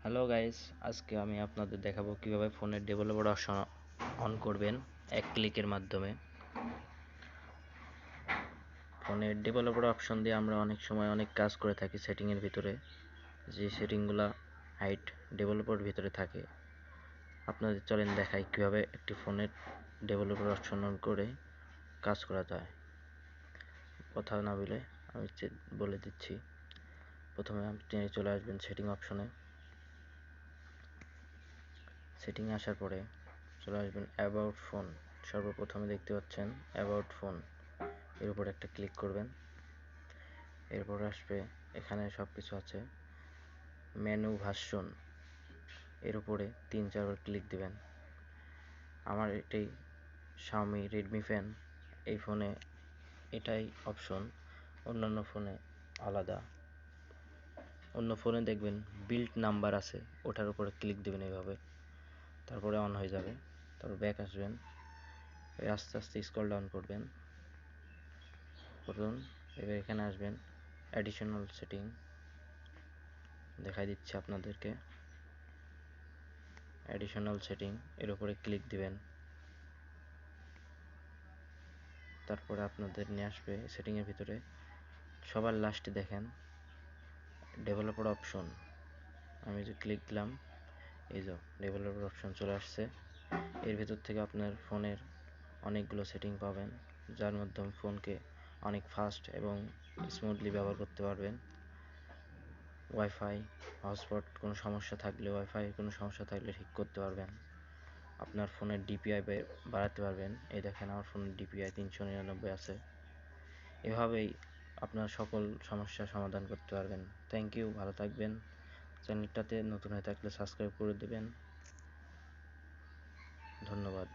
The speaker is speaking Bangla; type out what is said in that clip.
হ্যালো গাইস, আজকে আমি আপনাদের দেখাবো কিভাবে ফোনের ডেভেলপার অপশন অন করবেন এক ক্লিকের মাধ্যমে। ফোনের ডেভেলপার অপশন দিয়ে আমরা অনেক সময় অনেক কাজ করে থাকি সেটিংয়ের ভিতরে, যে সেটিংগুলো হাইট ডেভেলপার ভিতরে থাকে। আপনাদের চলেন দেখাই কিভাবে একটি ফোনের ডেভেলপার অপশন অন করে কাজ করা যায়। কথা না বলে আমি বলে দিচ্ছি। প্রথমে আপনি চলে আসবেন সেটিং অপশনে। সেটিং আসার পরে চলে আসবেন অ্যাবাউট ফোন। সর্বপ্রথমে দেখতে পাচ্ছেন অ্যাবাউট ফোন, এর উপর একটা ক্লিক করবেন। এরপর আসবে এখানে সব কিছু আছে, মেনু ভার্সন, এর উপরে 3-4 বার ক্লিক দিবেন। আমার এটাই Xiaomi Redmi ফ্যান, এই ফোনে এটাই অপশন, অন্যান্য ফোনে আলাদা। অন্য ফোনে দেখবেন বিল্ড নাম্বার আছে, ওটার উপরে ক্লিক দিবেন এইভাবে, তারপরে অন হয়ে যাবে। তারপর ব্যাক আসবেন, আস্তে আস্তে স্ক্রল ডাউন করবেন। এবার এখানে আসবেন অ্যাডিশনাল সেটিং, দেখাই দিচ্ছি আপনাদেরকে। অ্যাডিশনাল সেটিং এর উপরে ক্লিক দিবেন, তারপরে আপনাদের নিয়ে আসবে সেটিংয়ের ভিতরে। সবার লাস্টে দেখেন ডেভেলপার অপশন, আমি যে ক্লিক দিলাম, এই যে ডেভেলপার অপশন চলে আসছে। এর ভিতর থেকে আপনার ফোনের অনেকগুলো সেটিং পাবেন, যার মাধ্যমে ফোনকে অনেক ফাস্ট এবং স্মুথলি ব্যবহার করতে পারবেন। ওয়াইফাই হটস্পট কোনো সমস্যা থাকলে, ওয়াইফাই কোনো সমস্যা থাকলে ঠিক করতে পারবেন। আপনার ফোনের ডিপিআই বাড়াতে পারবেন। এই দেখেন আমার ফোনের ডিপিআই 399 আছে। এভাবেই আপনার সকল সমস্যার সমাধান করতে পারবেন। থ্যাংক ইউ, ভালো থাকবেন। চ্যানেলটাতে নতুন হয়ে থাকলে সাবস্ক্রাইব করে দেবেন। ধন্যবাদ।